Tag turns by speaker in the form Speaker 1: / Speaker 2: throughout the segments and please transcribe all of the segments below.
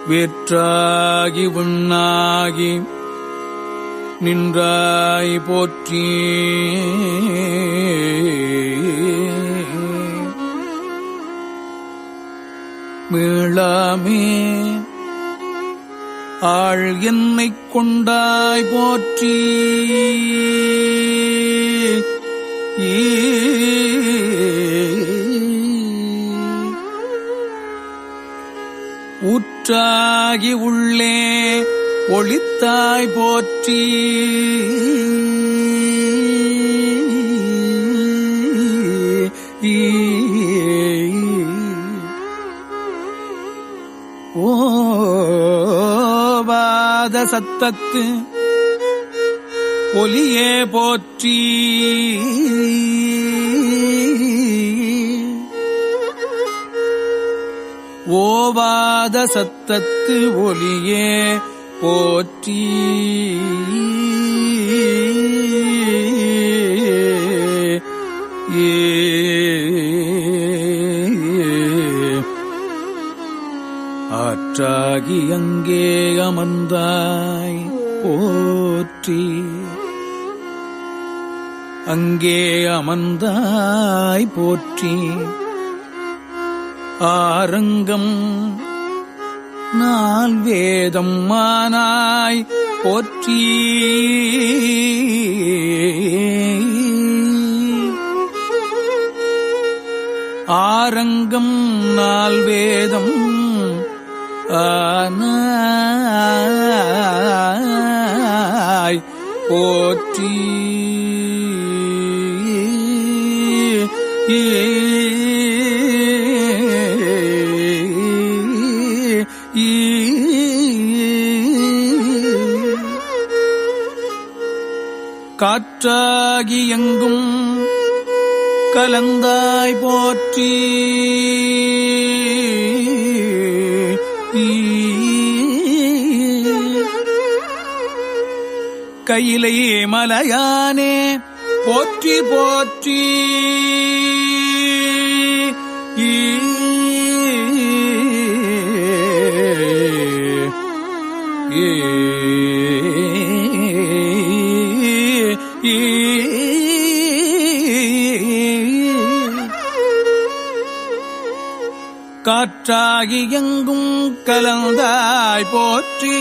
Speaker 1: வேற்றாகி விண்ணாகி நின்றாய் போற்றி. மீளாமே ஆள் என்னைக் கொண்டாய் போற்றி. ஊற்றாகி உள்ளே ஒளித்தாய் போற்றி. ஓவாத சத்தத்து ஒலியே போற்றி. ஓவாத சத்தத்து ஒலியே போற்றி. ஆற்றாகி அங்கே அமர்ந்தாய் போற்றி. அங்கே அமர்ந்தாய் போற்றி. ஆரங்கம் நால் வேதம் மானாய் போற்றி. ஆரங்கம் நால் வேதம் ஆனாய் போற்றி. காற்றாகி எங்கும் கலந்தாய் போற்றி. கையிலை மலையானே போற்றி போற்றி. காற்றாகி எங்கும் கலந்தாய் போற்றி.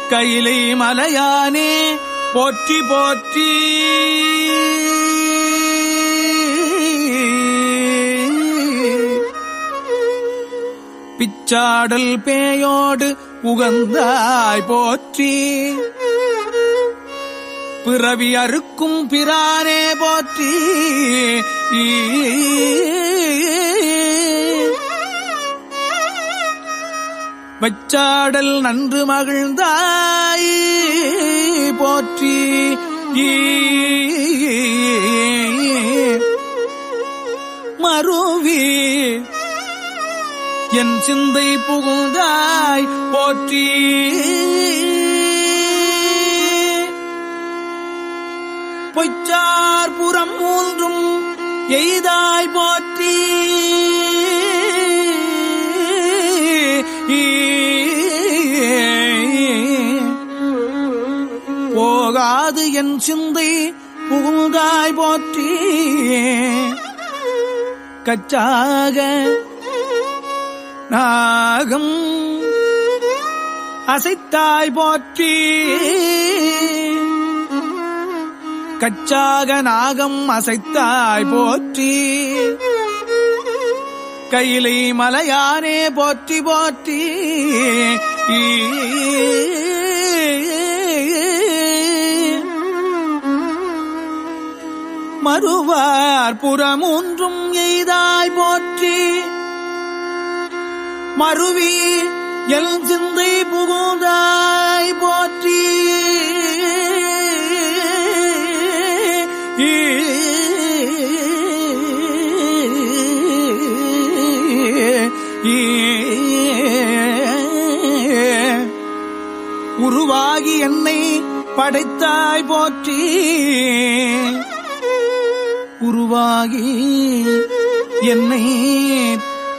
Speaker 1: கையிலை மலையானே போற்றி போற்றி. பிச்சாடல் பேயோடு உகந்தாய் போற்றி. பிறவி அறுக்கும் பிரானே போற்றி. வச்சாடல் நன்று மகிழ்ந்தாய் போற்றி. மருவி என் சிந்தை புகுந்தாய் போற்றி. பொய்ச்சார் புறம் மூன்றும் எய்தாய் போற்றி. போகாது என் சிந்தை புகுந்தாய் போற்றி. கச்சாக நாகம் அசைத்தாய் போற்றி. கச்சாக நாகம் அசைத்தாய் போற்றி. கையிலை மலையானே போற்றி போற்றி. மறுவார் புறமூன்றும் எய்தாய் போற்றி. மருவி எல் சிந்தை புகுந்தாய் போற்றி. உருவாகி என்னை படைத்தாய் போற்றி. உருவாகி என்னை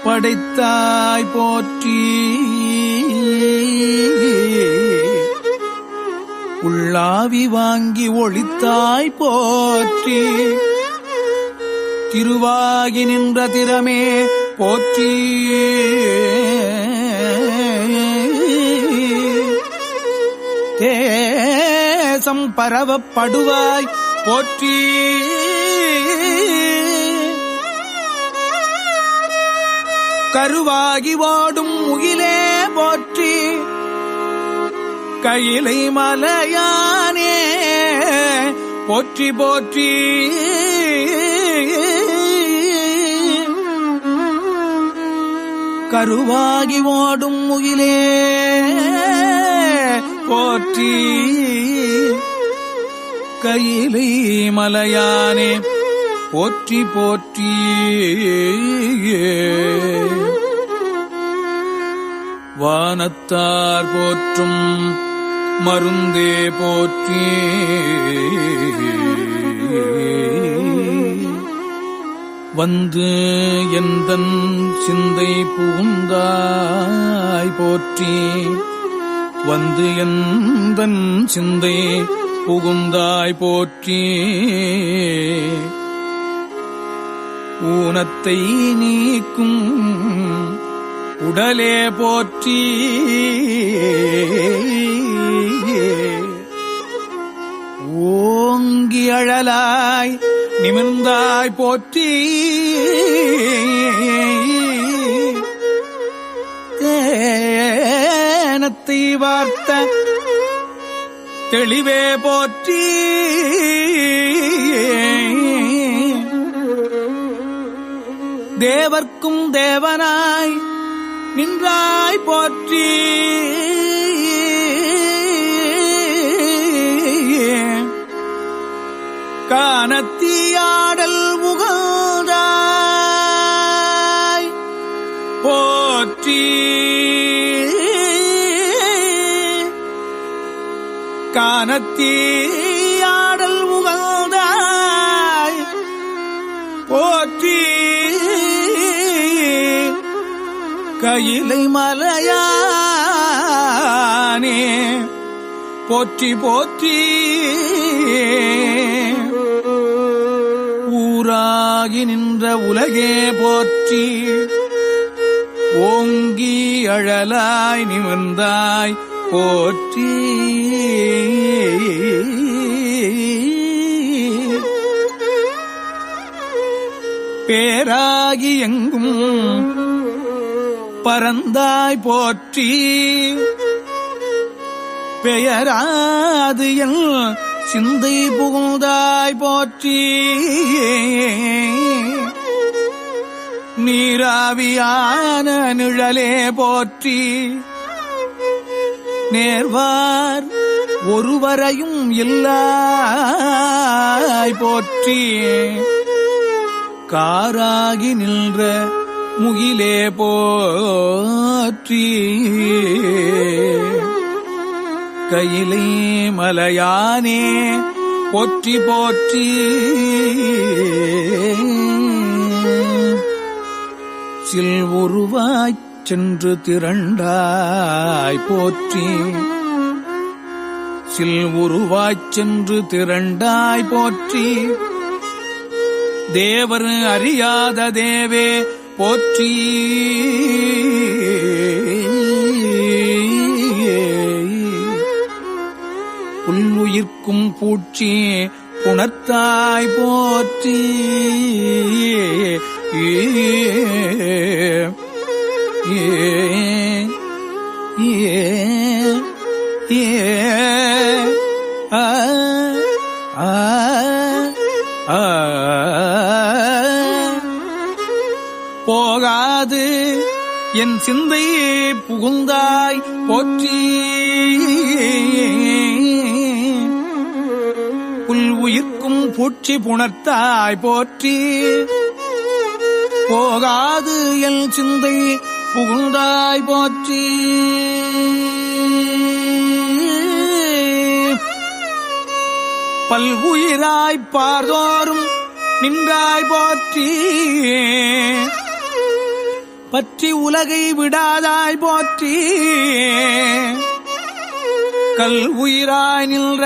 Speaker 1: படைத்தாய் போற்றி. உள்ளாவி வாங்கி ஒளித்தாய் போற்றி. திருவாகி நின்ற திறமே போற்றி. தேசம் பரவப்படுவாய் போற்றி. கருவாகி ஓடும் முகிலே போற்றி. கையிலை மலையானே போற்றி போற்றி. கருவாகி ஓடும் முகிலே போற்றி. கையிலை மலையானே போற்றி போற்றி. வானத்தார் போற்றும் மருந்தே போற்றி. வந்து எந்தன் சிந்தை புகுந்தாய் போற்றி. வந்து எந்தன் சிந்தை புகுந்தாய் போற்றி. ஊனத்தை நீக்கும் உடலே போற்றி. ஓங்கி அழலாய் நிமிர்ந்தாய் போற்றி. தேனத்தை வார்த்த தெளிவே போற்றி. தேவர்க்கும் தேவனாய் நின்றாய் போற்றி. கானத்தியாடல் உகழ்ந்தாய் போற்றி. கானத்தியாடல் உகழ்ந்தாய் போற்றி. கையிலை மலையானே போற்றி போற்றி. ஊராகி நின்ற உலகே போற்றி. ஓங்கி அழலாய் நிமிர்ந்தாய் போற்றி. பேராகி எங்கும் பரந்தாய் போற்றி. பெயராது என் சிந்தை புகுந்தாய் போற்றி. நீராவியான நிழலே போற்றி. நேர்வார் ஒருவரையும் இல்லாய் போற்றி. காராகி நின்ற முகிலே போற்றி. கையிலை மலையானே போற்றி போற்றி. சில்வுருவாய்ச் சென்று திரண்டாய் போற்றி. சில்வுருவாய்ச் சென்று திரண்டாய் போற்றி. தேவர் அறியாத தேவே போற்றி. புல்லுயிர்க்கும் பூச்சி புணர்த்தாய் போற்றி. போகாது என் சிந்தை புகுந்தாய் போற்றி. புல் உயிர்க்கும் பூச்சி புணர்த்தாய் போற்றி. போகாது என் சிந்தை புகுந்தாய் போற்றி. பல்வுயிராய்ப் பார்தோறும் நின்றாய் போற்றி. பற்றி உலகை விடாதாய் போற்றி கல் உயிராய் நின்ற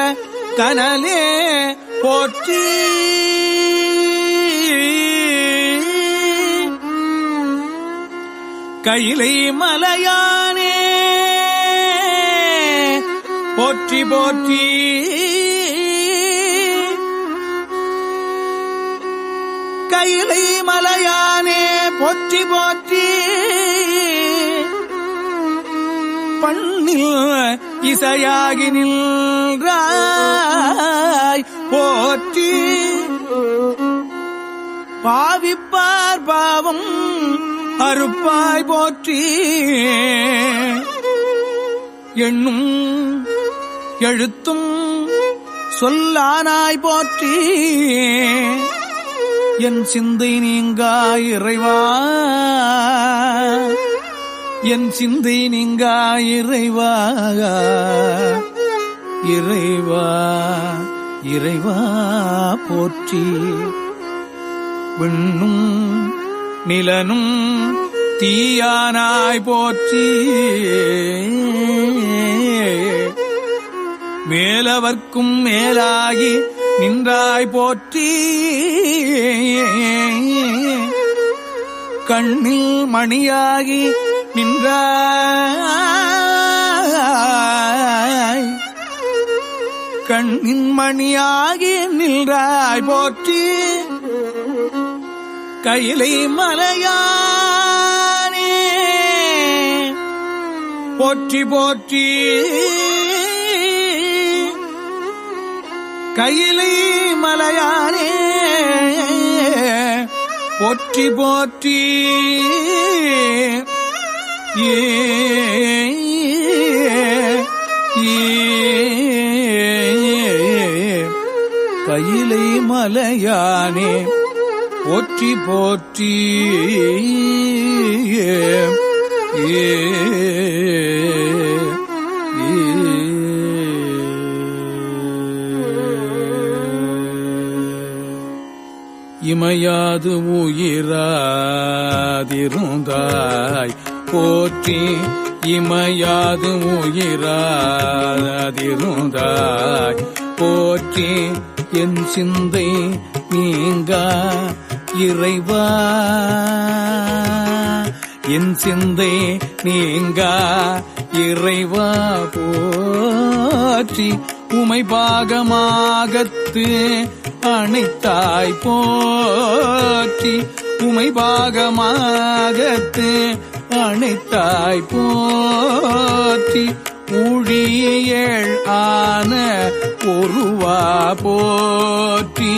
Speaker 1: கனலே போற்றி கையிலை மலையானே போற்றி போற்றி கையிலை மலையானே போற்றி போற்றி பண்ணில் இசையாகி நின்றாய் போற்றி பாவிப்பார் பாவம் அறுப்பாய் போற்றி எண்ணும் எழுத்தும் சொல்லானாய் போற்றி என் சிந்தை நீங்கா இறைவா என் சிந்தை நீங்கா இறைவா இறைவா இறைவா போற்றி விண்ணும் நிலனும் தீயானாய் போற்றி மேலவர்க்கும் மேலாகி நின்றாய் போற்றி கண்ணில் மணியாகி நின்றாய் கண்ணின் மணியாகி நின்றாய் போற்றி கையிலை மலையானே போற்றி போற்றி கையிலை மலையானே போற்றி போற்றி கையிலை மலையானே போற்றி போற்றி இமையாது உயிராதிருந்தாய் போற்றி இமையாது உயிராதிருந்தாய் போற்றி என் சிந்தை நீங்கா இறைவா என் சிந்தை நீங்கா இறைவா போற்றி உமை பாகமாகத்து அணைத்தாய் போற்றி உமை பாகமாகத்து அணைத்தாய் போற்றி ஊழியேழ் ஆன ஒருவா போற்றி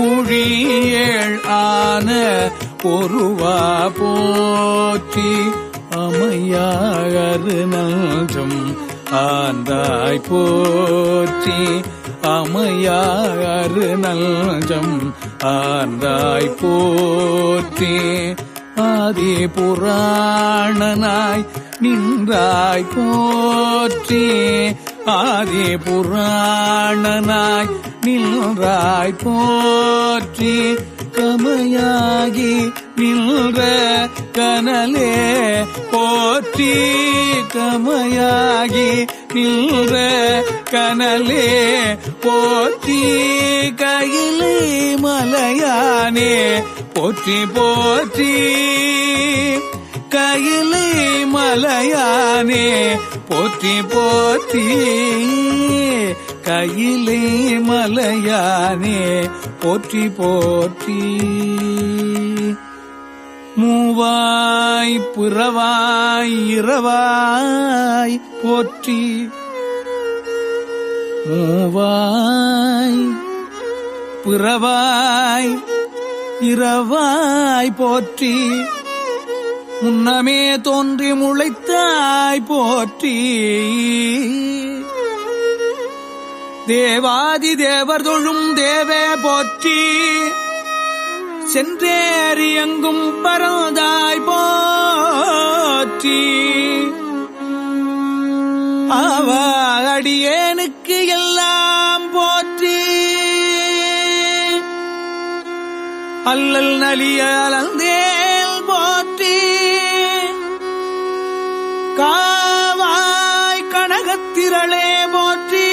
Speaker 1: ஊழியேழ் ஆன ஒருவா போற்றி அமையாகரு நல்கம் ஆந்தாய் போற்றி அமையாகரு நல்கம் ஆந்தாய் போற்றி ஆதி புராணனாய் நின்றாய் போற்றி ஆதி புராணனாய் நின்றாய் போற்றி கமையாகி நின்ற கனலே போற்றி கமையாகி நின்ற கனலே போற்றி கையிலை மலையானே போற்றி போற்றி கையிலை மலையானே போற்றி போற்றி கையிலை மலையானே போற்றி போற்றி மூவாய் புறவாய் இரவாய் போற்றி மூவாய் பிறவாய் இரவாய் போற்றி முன்னமே தோன்றி முளைத்தாய் போற்றி தேவாதி தேவர் தொழும் தேவே போற்றி சென்றேறி எங்கும் பரந்தாய் போற்றி அவ அடியேனுக்கு எல்லாம் போற்றி அல்லல் நலிய அலந்தேல் போற்றி காவாய் கனகத்திரளே போற்றி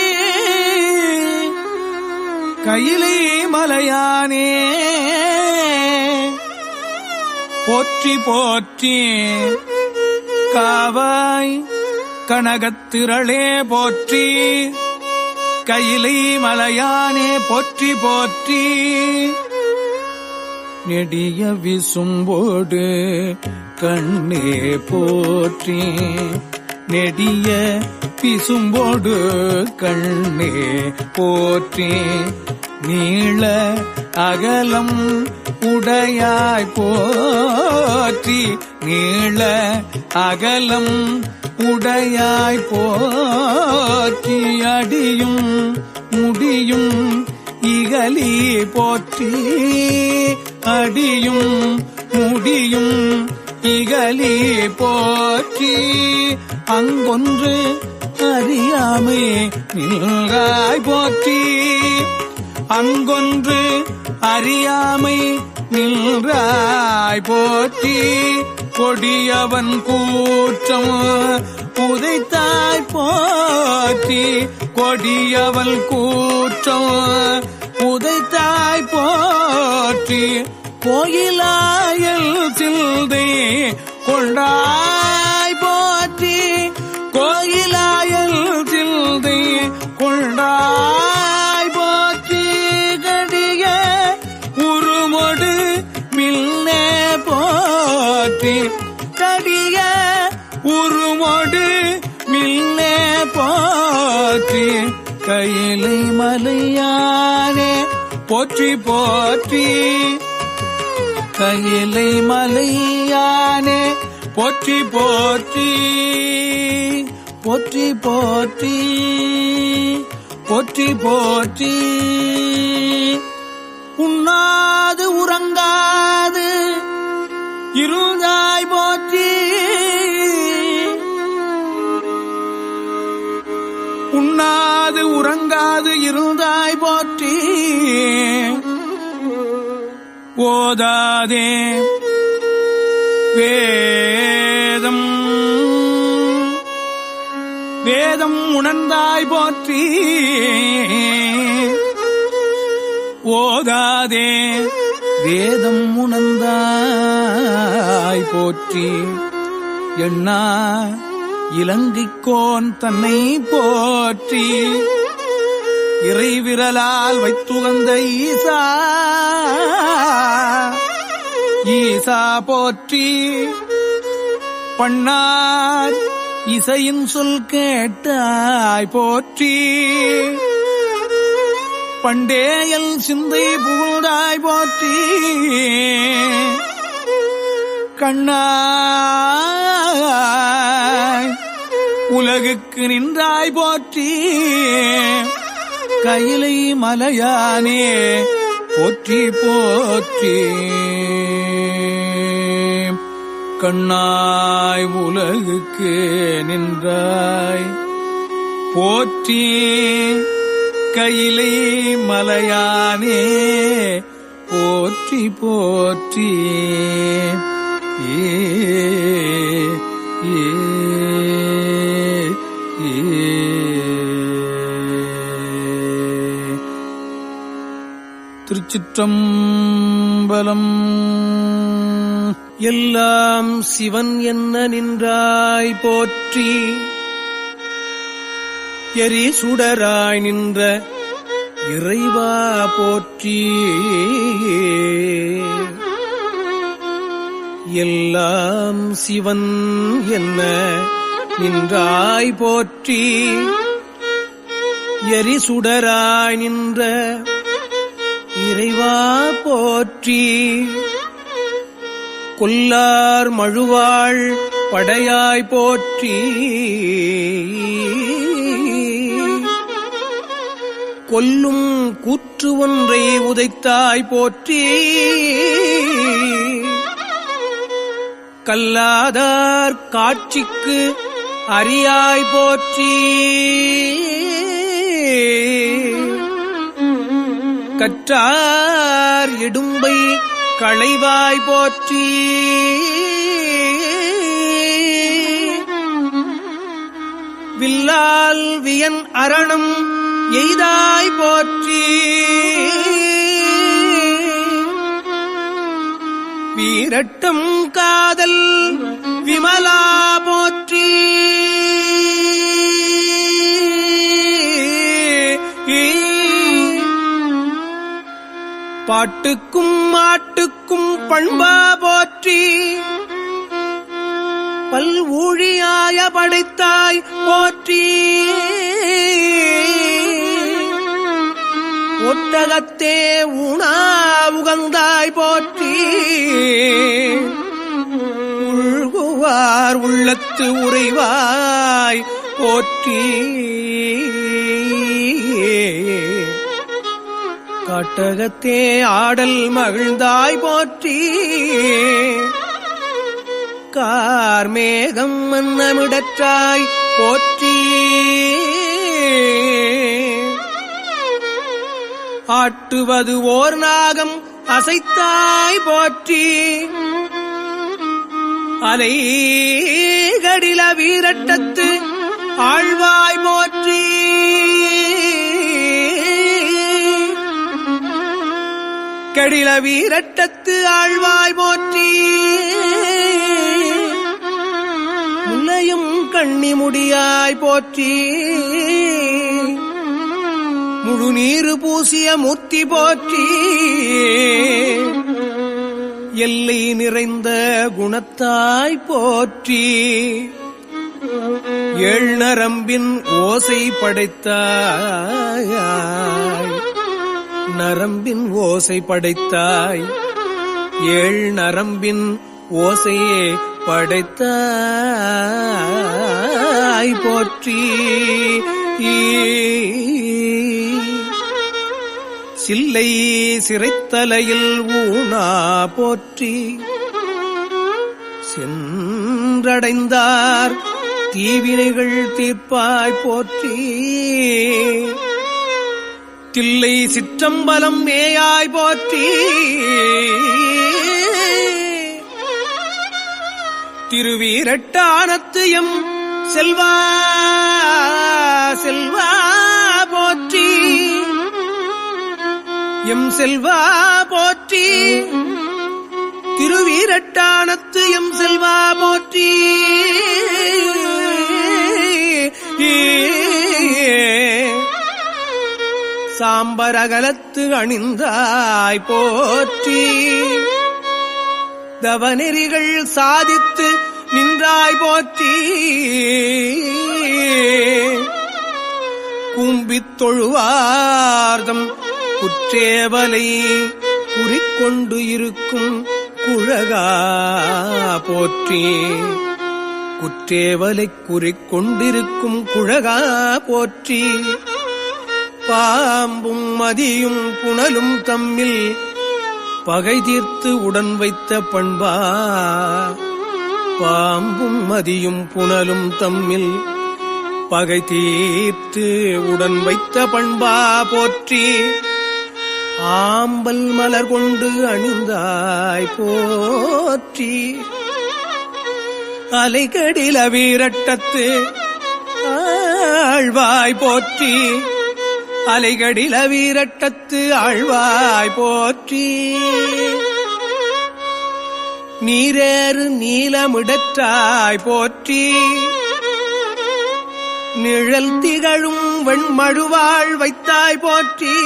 Speaker 1: கையிலை மலையானே போற்றி போற்றி காவாய் கனகத்திரளே போற்றி கையிலை மலையானே போற்றி போற்றி நெடிய விசும்போடு கண்ணே போற்றி நெடிய பிசும்போடு கண்ணே போற்றி நீள அகலம் உடையாய் போற்றி நீள அகலம் உடையாய் போற்றி அடியும் முடியும் இகலி போற்றி அடியும் முடியும் இகலி போற்றி அங்கொன்று அறியாமை நின்றாய் போற்றி அங்கொன்று அறியாமை நின்றாய் போற்றி கொடியவன் கூற்றம் உதைத்தாய் போற்றி கொடியவன் கூற்றம் உதைத்தாய் போற்றி கோயிலாயல் சிந்தை கொண்டாய் போற்றி கோயிலாயல் சிந்தை கொண்டாய் போற்றி கடிய உருமொடு மில்னே போற்றி கடிய உருமொடு மில்னே போற்றி கையிலை மலையானே போற்றி போற்றி கையிலை மலையானே போற்றி போற்றி போற்றி போற்றி போற்றி போற்றி உண்ணாது உறங்காது இருந்தாய் போற்றி உண்ணாது உறங்காது இருந்தாய் போற்றி ஓதாதே வேதம் வேதம் உணர்ந்தாய் போற்றி ஓதாதே வேதம் உணர்ந்தாய் போற்றி எண்ணா இலங்கைக்கோன் தன்னை போற்றி இறைவிரலால் வைத்துகந்த ஈசா ஈசா போற்றி பண்ணார் இசையின் சொல் கேட்டாய் போற்றி பண்டேயல் சிந்தை புகழ்ந்தாய் போற்றி கண்ணாய் உலகுக்கு நின்றாய் போற்றி கையிலை மலையானே போற்றி போற்றி கண்ணாய் உலகுக்கு நின்றாய் போற்றி கையிலை மலையானே போற்றி போற்றி திருச்சிற்றம்பலம். எல்லாம் சிவன் என்ன நின்றாய் போற்றி எரி சுடராய் நின்ற இறைவா போற்றி எல்லாம் சிவன் என்ன நின்றாய் போற்றி எரி சுடராய் நின்ற இறைவா போற்றி கொல்லார் மழுவாள் படையாய் போற்றி கொல்லும் கூற்று ஒன்றை உதைத்தாய் போற்றி கல்லாதார் காட்சிக்கு அறியாய் போற்றி கற்றார் இடும்பை களைவாய் போற்றி வில்லால் வியன் அரணம் எய்தாய் போற்றி. வீரட்டம் காதல் விமலா போற்றி. பாட்டுக்கும் மாட்டுக்கும் பண்பா போற்றி. பல் ஊழியாய படைத்தாய் போற்றி. ஒட்டகத்தே உணா உகந்தாய் போற்றி. உள்குவார் உள்ளத்து உறைவாய் போற்றி. காட்டகத்தே ஆடல் மகிழ்ந்தாய் போற்றி. கார்மேகம் மன்னமிடற்றாய் போற்றி. ஆட்டுவது ஓர் நாகம் அசைத்தாய் போற்றி. அலைகடில வீரட்டத்து ஆழ்வாய் போற்றி. கடில வீரட்டத்து ஆழ்வாய் போற்றி. முல்லையும் கண்ணி முடியாய் போற்றி. முழுநீரு பூசிய மூர்த்தி போற்றி. எல்லை நிறைந்த குணத்தாய் போற்றி. ஏழ் நரம்பின் ஓசை படைத்தாய். நரம்பின் ஓசை படைத்தாய். ஏழ் நரம்பின் ஓசையே படைத்தாய் போற்றி. சில்லை சிறைத்தலையில் ஊனா போற்றி. சென்றடைந்தார் தீவினைகள் தீர்ப்பாய் போற்றி. தில்லை சிற்றம்பலம் மேயாய் போற்றி. திருவீரட்டானத்து எம் செல்வா செல்வா போற்றி. எம் செல்வா போற்றி. திருவீரட்டானத்து எம் செல்வா போற்றி. சாம்பரகலத்து அணிந்தாய் போற்றி. தவநெறிகள் சாதித்து நின்றாய் போற்றி. கும்பித் தொழுவார்தம் குற்றேவலை குறிக்கொண்டு இருக்கும் குழகா போற்றி. குற்றேவலை குறிக்கொண்டிருக்கும் குழகா போற்றி. பாம்பும் மதியும் புனலும் தம்மில் பகை தீர்த்து உடன் வைத்த பண்பா. பாம்பும் மதியும் புனலும் தம்மில் பகை தீர்த்து உடன் வைத்த பண்பா போற்றி. ஆம்பல் மலர் கொண்டு அணிந்தாய் போற்றி. அலைகடில வீரட்டத்து ஆழ்வாய் போற்றி. அலைகடில வீரட்டத்து ஆழ்வாய் போற்றி. நீரேறு நீலமிடற்றாய் போற்றி. நிழல் திகழும் வெண்மழுவாள் வைத்தாய் போற்றி.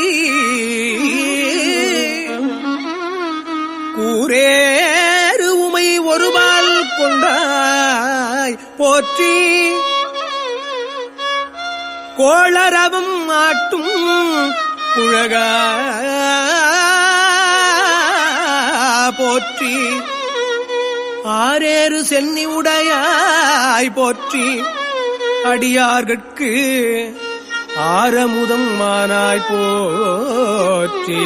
Speaker 1: கூரேறு உமை ஒருபால் கொண்டாய் போற்றி. கோளரவும் ஆட்டும் குழகா போற்றி. ஆரேறு சென்னி உடையாய் போற்றி. அடியார்கட்கு ஆரமுதம் மானாய் போற்றி.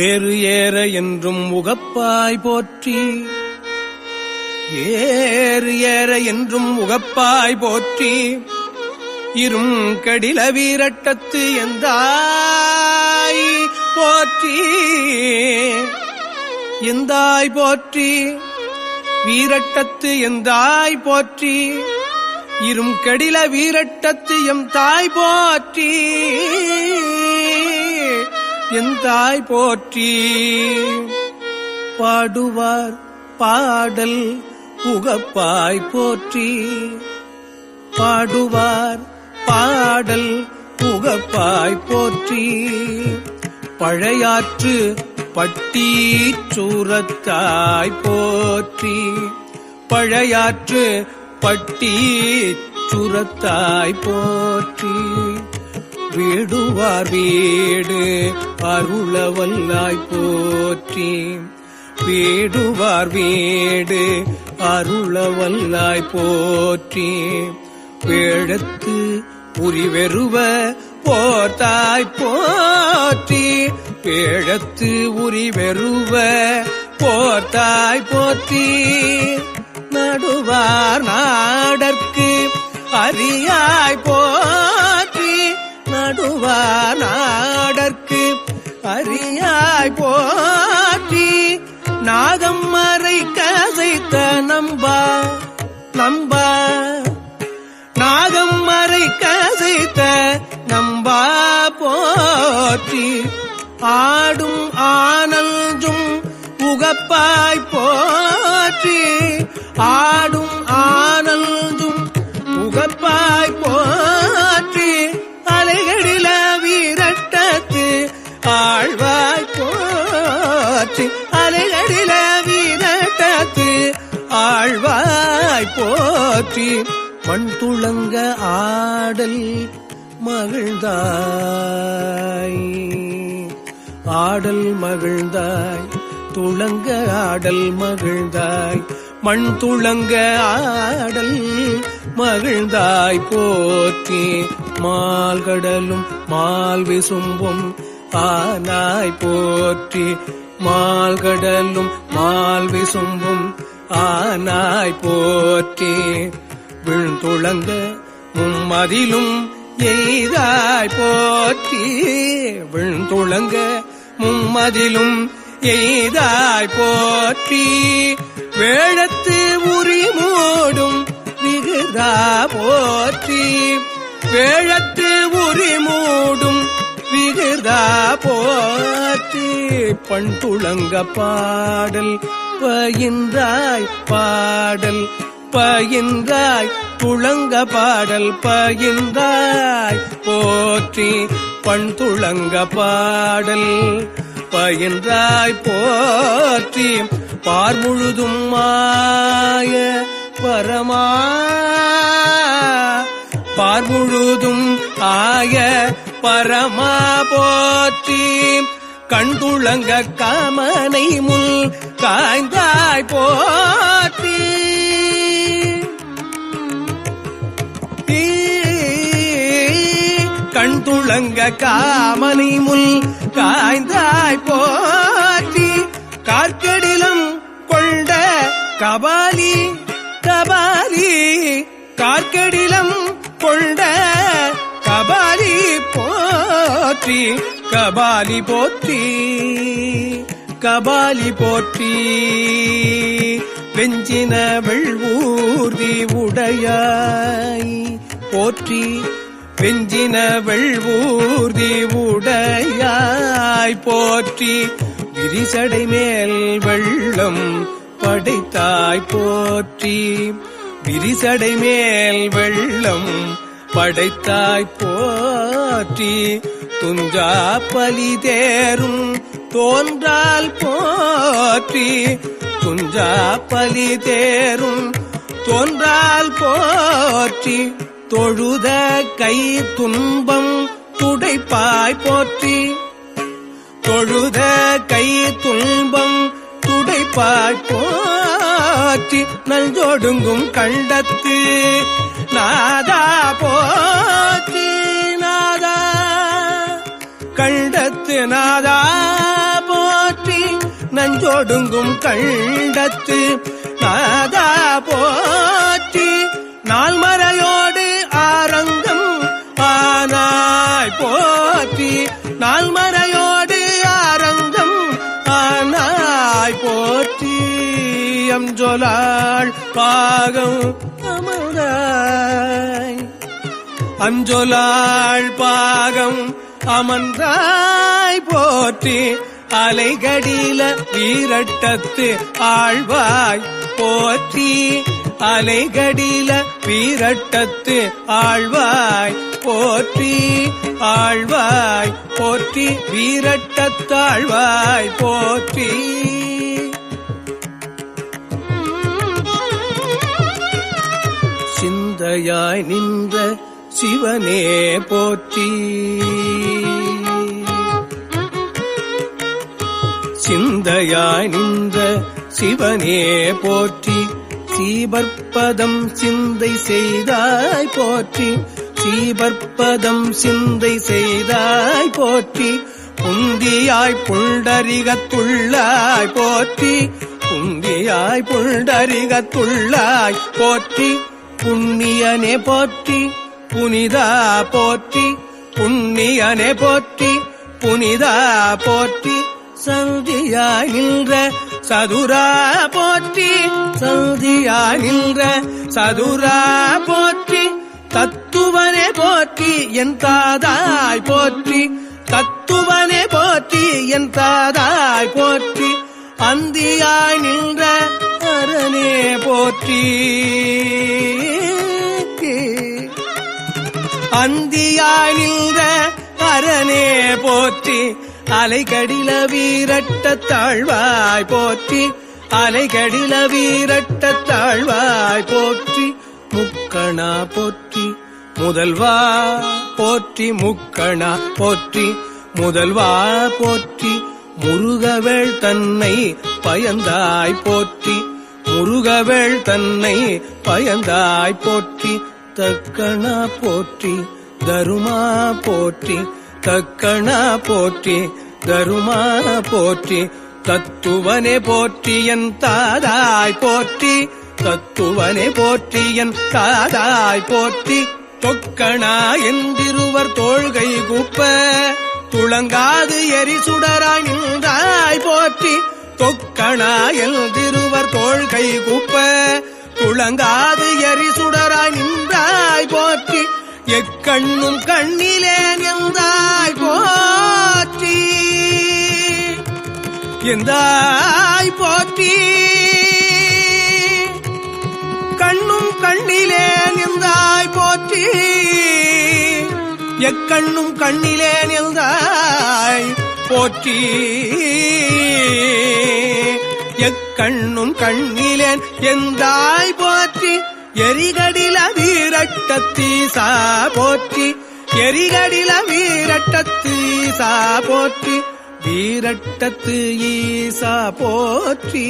Speaker 1: ஏறு ஏற என்றும் உகப்பாய் போற்றி. ஏறு ஏற என்றும் உகப்பாய் போற்றி. இரும் கடில வீரட்டத்து எந்தாய் போற்றி. எந்தாய் போற்றி. வீரட்டத்து எந்தாய் போற்றி. இரும் கெடில வீரட்டத்து எம் தாய் போற்றி என் தாய் போற்றி. பாடுவார் பாடல் உகப்பாய் போற்றி பாடுவார் பாடல் உகப்பாய் போற்றி. பழையாற்று பட்டி சூரத்தாய் போற்றி பழையாற்று பட்டி சூரத்தாய் போற்றி. வீடுவார் வீடு அருளவல்லாய் போற்றி வீடுவார் வீடு அருளவல்லாய் போற்றி. வேழத்து உரிவெருவ போர்த்தாய் போற்றி வேழத்து உரிவெருவ போர்த்தாய் போற்றி. நடுவார் நாடற்கு அரியாய் போற்றி நடுவார் நாடற்கு அரியாய் போற்றி. நாகம் மறை கசைத்த நம்பா நாகம் மறை கசைத்த நம்பா போற்றி. ஆடும் ஆனல்ஜும் உகப்பாய் போற்றி ஆடும் ஆனல்ஜும் உகப்பாய் போற்றி. அலைகளில வீரட்டத்து ஆழ்வாய் போற்றி அலைகளில வீரட்டத்து ஆழ்வாய் போற்றி. மண் துளங்க ஆடல் மகிழ்ந்தாய் ஆடல் மகிழ்ந்தாய் துளங்க ஆடல் மகிழ்ந்தாய் மண் துளங்க ஆடல் மகிழ்ந்தாய் போற்றி. மால்கடலும் மால் விசும்பும் ஆனாய் போற்றி மால்கடலும் மால் விசும்பும் ஆனாய் போற்றி. விழுந்துளங்க மும்மதிலும் எய்தாய் போற்றி விழுந்துளங்க மும்மதிலும் எய்தாய் போற்றி. வேழத்து உரி மூடும் விகுதா போற்றி வேழத்து உரி மூடும் விகுதா போற்றி. பண் துளங்க பாடல் பயின்றாய் பாடல் பயின்றாய் துளங்க பாடல் பயின்றாய் போற்றி. பண் துளங்க பாடல் பயின்றாய் போற்றி. பார்முழுதும் மாய பரமா பார்முழுதும் ஆய பரமா போற்றி. கண்துளங்க காமனை முள் காய்ந்தாய் போற்றி கண்துளங்க காமனை முள் காய்ந்தாய் போற்றி. கார்க்கடிலம் கொண்ட கபாலி கபாலி கார்க்கடிலம் கொண்ட கபாலி போற்றி கபாலி போற்றி கபாலி போற்றி. வெஞ்சின வெள்வூர்தி உடையாய் போற்றி வெஞ்சின வெள்வூர்தி உடையாய் போற்றி. விரிசடை மேல் வெள்ளம் படைத்தாய் போற்றி விரிசடை மேல் வெள்ளம் படைத்தாய் போற்றி. துஞ்சா பலி தேரும் தோன்றால் போற்றி துஞ்சா பலி தேரும் தோன்றால் போற்றி. தொழுத கை துன்பம் துடைப்பாய் போற்றி தொழுத கை துன்பம் துடைப்பாய் போற்றி. நல்ஜோடுங்கும் கண்டத்து நாதா போற்றி நாதா கண்டத்து நாதா போற்றி. நஞ்சோடுங்கும் கண்டத்து நாதா போற்றி. நால்மறையோடு ஆரங்கம் ஆனாய் போற்றி நால்மறையோடு ஆரங்கம் ஆனாய் போற்றி. அம்ஜொலாள் பாகம் அமர்ந்தாய் அஞ்சொலாள் பாகம் அமர்ந்தாய் போற்றி அலைகடில வீரட்டத்து ஆழ்வாய் போற்றி அலைகடில வீரட்டத்து ஆழ்வாய் போற்றி ஆழ்வாய் போற்றி வீரட்டத்தாழ்வாய் போற்றி. சிந்தையாய் நின்ற சிவனே போற்றி சிந்தையாய் நின்ற சிவனே போற்றி சீபற்பதம் சிந்தை செய்தாய் போற்றி சீபற்பதம் சிந்தை செய்தாய் போற்றி புந்தியாய் புண்டரிகத்துள்ளாய் போற்றி புந்தியாய் புண்டரிகத்துள்ளாய் போற்றி புண்ணியனே போற்றி புனிதா போற்றி புண்ணியனே போற்றி புனிதா போற்றி சந்தியாய் நின்ற சதுரா போற்றி சந்தியாய் நின்ற சதுரா போற்றி தத்துவனே போற்றி என் தாதாய் போற்றி தத்துவனே போற்றி என் தாதாய் போற்றி அந்தியாய் நின்ற அரணே போற்றி அந்தியாய் நின்ற அரணே போற்றி அலைகடில வீரட்டத்தாழ்வாய் போற்றி அலைகடில வீரட்டத்தாழ்வாய் போற்றி முக்கணா போற்றி முதல்வா போற்றி முக்கணா போற்றி முதல்வா போற்றி முருகவேள் தன்னை பயந்தாய் போற்றி முருகவேள் தன்னை பயந்தாய் போற்றி தக்கணா போற்றி தருமா போற்றி தக்கணா போற்றி தருமா போற்றி தத்துவனே போற்றி என் தாதாய் போற்றி தத்துவனே போற்றி என் தாதாய் போற்றி தொக்கணா என்றிருவர் தோள்கை குப்ப துளங்காது எரிசுடராய் நின்றாய் போற்றி தொக்கணா என்றிருவர் தோள்கை குப்ப துளங்காது எரிசுடராய் நின்றாய் போற்றி எக்கண்ணும் கண்ணிலே நின்றாய் போற்றி எந்தாய் போற்றி கண்ணும் கண்ணிலே நின்றாய் போற்றி எக்கண்ணும் கண்ணிலே நின்றாய் போற்றி எக்கண்ணும் கண்ணிலே எந்தாய் போற்றி எரிகடில வீரட்டத்தீசா போற்றி எரிகடில வீரட்டத்தீசா போற்றி வீரட்டத்து ஈசா போற்றி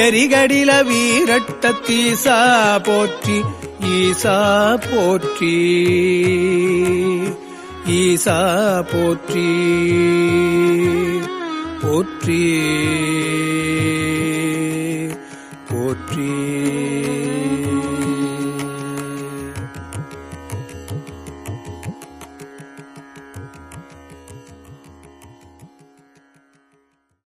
Speaker 1: எரிகடில வீரட்டத்தீசா போற்றி ஈசா போற்றி ஈசா போற்றி போற்றி போற்றி